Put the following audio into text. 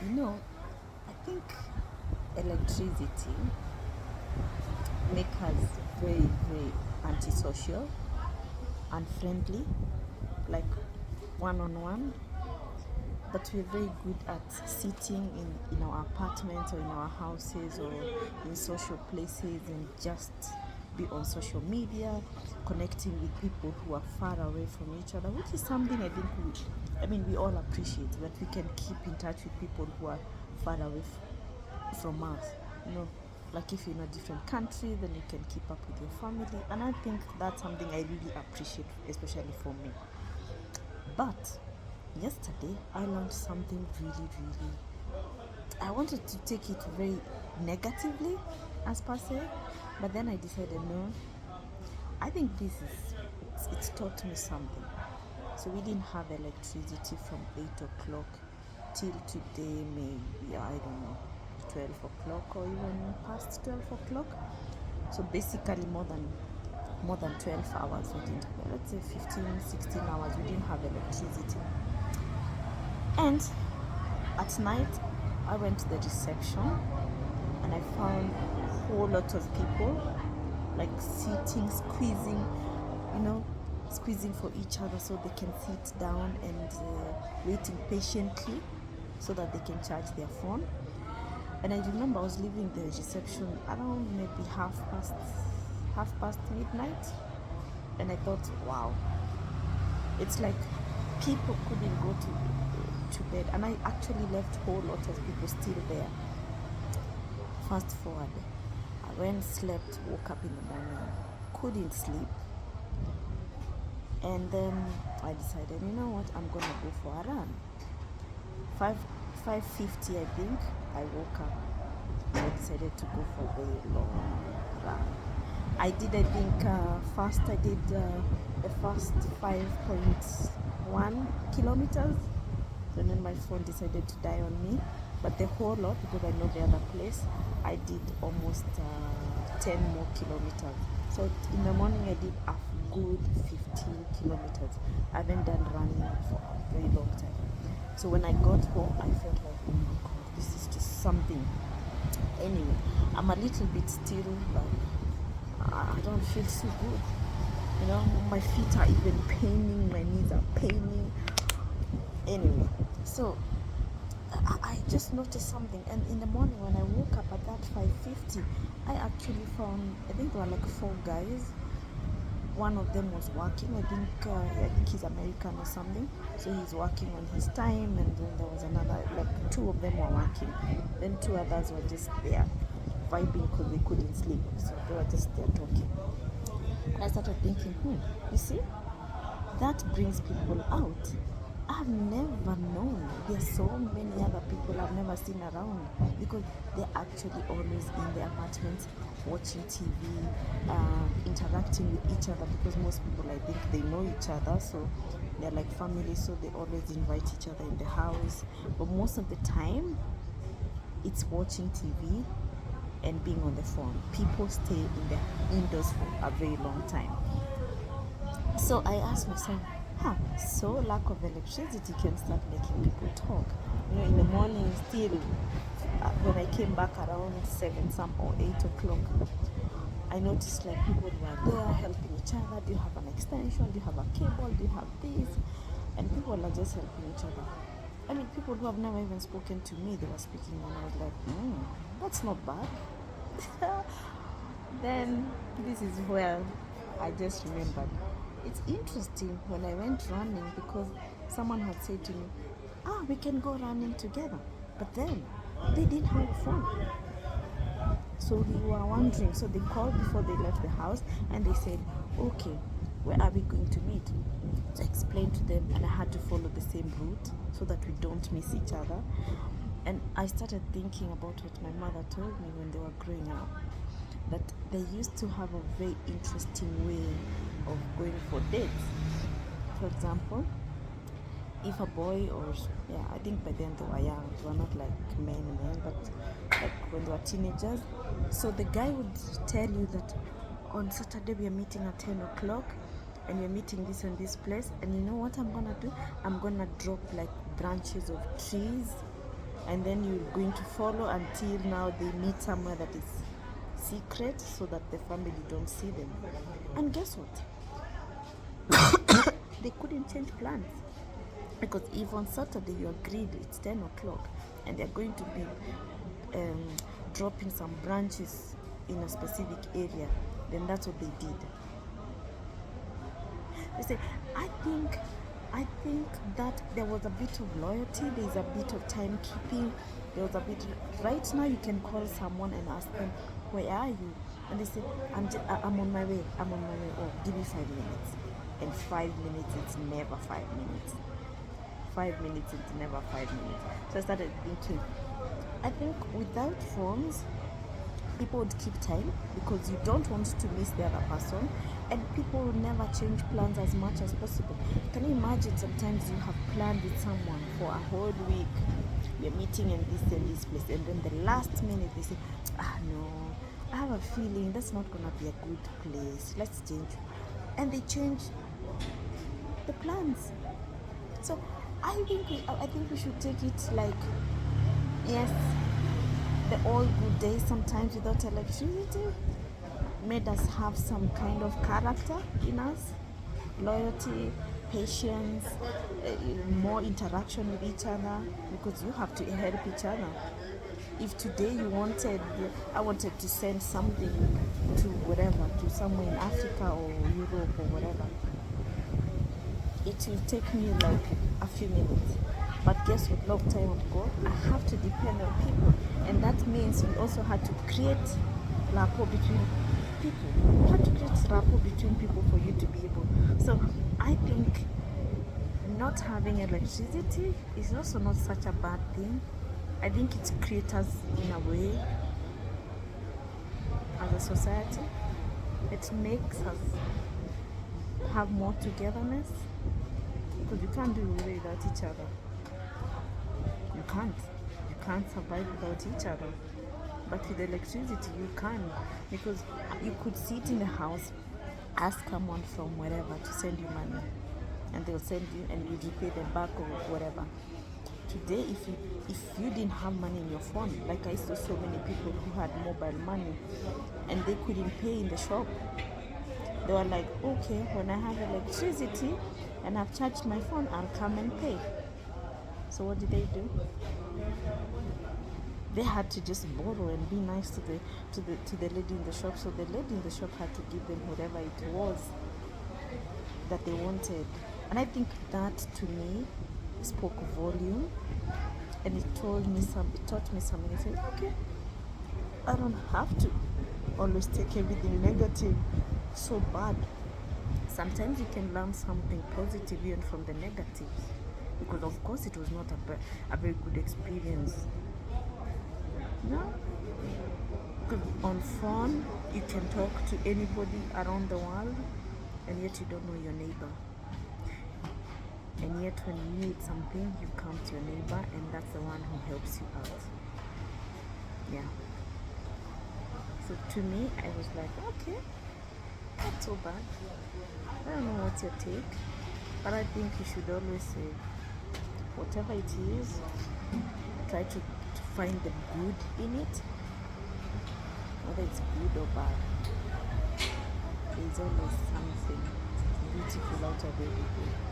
You know, I think electricity make us very antisocial, unfriendly, like one-on-one, but we're very good at sitting in our apartments or in our houses or in social places and just be on social media, connecting with people who are far away from each other, which is something we all appreciate, that we can keep in touch with people who are far away from us. You know, like if you're in a different country, then you can keep up with your family, and I think that's something I really appreciate, especially for me. But yesterday, I learned something really. I wanted to take it very negatively, as per se, but then I decided no. I think it's taught me something. So we didn't have electricity from 8 o'clock till today, maybe I don't know, 12 o'clock or even past 12 o'clock. So basically more than 12 hours we didn't have, let's say 15, 16 hours we didn't have electricity. And at night, I went to the reception and I found a whole lot of people like sitting, squeezing for each other so they can sit down and waiting patiently so that they can charge their phone. And I remember I was leaving the reception around maybe half past midnight, and I thought, wow, it's like people couldn't go to bed, and I actually left a whole lot of people still there. Fast forward, I went, slept, woke up in the morning, couldn't sleep, and then I decided, you know what, I'm gonna go for a run. 5:50, I think. I woke up. I decided to go for a very long run. I think first I did the first 5.1 kilometers. And then my phone decided to die on me. But the whole lot, because I know the other place, I did almost 10 more kilometers. So in the morning I did a good 15 kilometers. I haven't done running for a very long time. So when I got home, I felt like, oh my god, this is just something. Anyway, I'm a little bit still, like, I don't feel so good. You know, my feet are even paining, my knees are paining. Anyway, so I just noticed something, and in the morning when I woke up at that 5:50, I actually found, I think there were like 4 guys. One of them was working. I think he's American or something. So he's working on his time, and then there was another, like 2 of them were working. Then 2 others were just there vibing because they couldn't sleep. So they were just there talking. And I started thinking, you see, that brings people out. I've never known. There's so many other people I've never seen around because they're actually always in their apartments watching TV, interacting with each other, because most people, I think, they know each other, so they're like family, so they always invite each other in the house. But most of the time, it's watching TV and being on the phone. People stay in the indoors for a very long time. So I asked myself, so lack of electricity can start making people talk. In the morning still, when I came back around 7 some or 8 o'clock, I noticed like people were there helping each other. Do you have an extension? Do you have a cable? Do you have this? And people are just helping each other. I mean, people who have never even spoken to me, they were speaking, and I was like, that's not bad. Then this is where I just remembered. It's interesting when I went running, because someone had said to me, we can go running together. But then they didn't have a phone. So we were wondering. So they called before they left the house and they said, okay, where are we going to meet? So I explained to them, and I had to follow the same route so that we don't miss each other. And I started thinking about what my mother told me when they were growing up, that they used to have a very interesting way of going for dates. For example, if a boy I think by then they were young, they were not like men, but like when they were teenagers. So the guy would tell you that on Saturday we are meeting at 10 o'clock and we're meeting this and this place, and you know what I'm gonna do? I'm gonna drop like branches of trees and then you're going to follow until now they meet somewhere that is secret so that the family don't see them. And guess what? They couldn't change plans, because if on Saturday you agreed it's 10 o'clock and they're going to be dropping some branches in a specific area, then that's what they did. They say, I think that there was a bit of loyalty, there's a bit of timekeeping, there was a bit. Right now you can call someone and ask them, where are you? And they say, I'm on my way. Oh, give me 5 minutes. And 5 minutes, it's never 5 minutes. 5 minutes, it's never 5 minutes. So I started thinking, I think without phones, people would keep time because you don't want to miss the other person, and people will never change plans as much as possible. Can you imagine sometimes you have planned with someone for a whole week, you're meeting in this and this place, and then the last minute they say, no, I have a feeling that's not gonna be a good place, let's change. And they change the plans. So I think we should take it like, yes, the old good days sometimes without electricity made us have some kind of character in us, loyalty, patience, more interaction with each other, because you have to help each other. If today I wanted to send something to somewhere in Africa or Europe or whatever, it will take me like a few minutes. But guess what, long time ago, I have to depend on people. And that means we also had to create rapport between people. We had to create rapport between people for you to be able. So I think not having electricity is also not such a bad thing. I think it creates us in a way as a society. It makes us have more togetherness, because you can't do it without each other. You can't survive without each other. But with electricity you can, because you could sit in the house, ask someone from wherever to send you money, and they'll send you and you repay them back or whatever. Today, if you didn't have money in your phone, like I saw so many people who had mobile money and they couldn't pay in the shop, they were like, okay, when I have electricity and I've charged my phone, I'll come and pay. So what did they do? They had to just borrow and be nice to the lady in the shop. So the lady in the shop had to give them whatever it was that they wanted. And I think that to me spoke volume, and it taught me something. I said, okay, I don't have to always take everything negative so bad. Sometimes you can learn something positive even from the negatives, because of course it was not a very good experience. No, because on phone you can talk to anybody around the world, and yet you don't know your neighbor. And yet when you need something, you come to your neighbor, and that's the one who helps you out. Yeah. So to me, I was like, okay, not so bad. I don't know what's your take, but I think you should always say, whatever it is, try to find the good in it, whether it's good or bad. There's always something beautiful out of everything.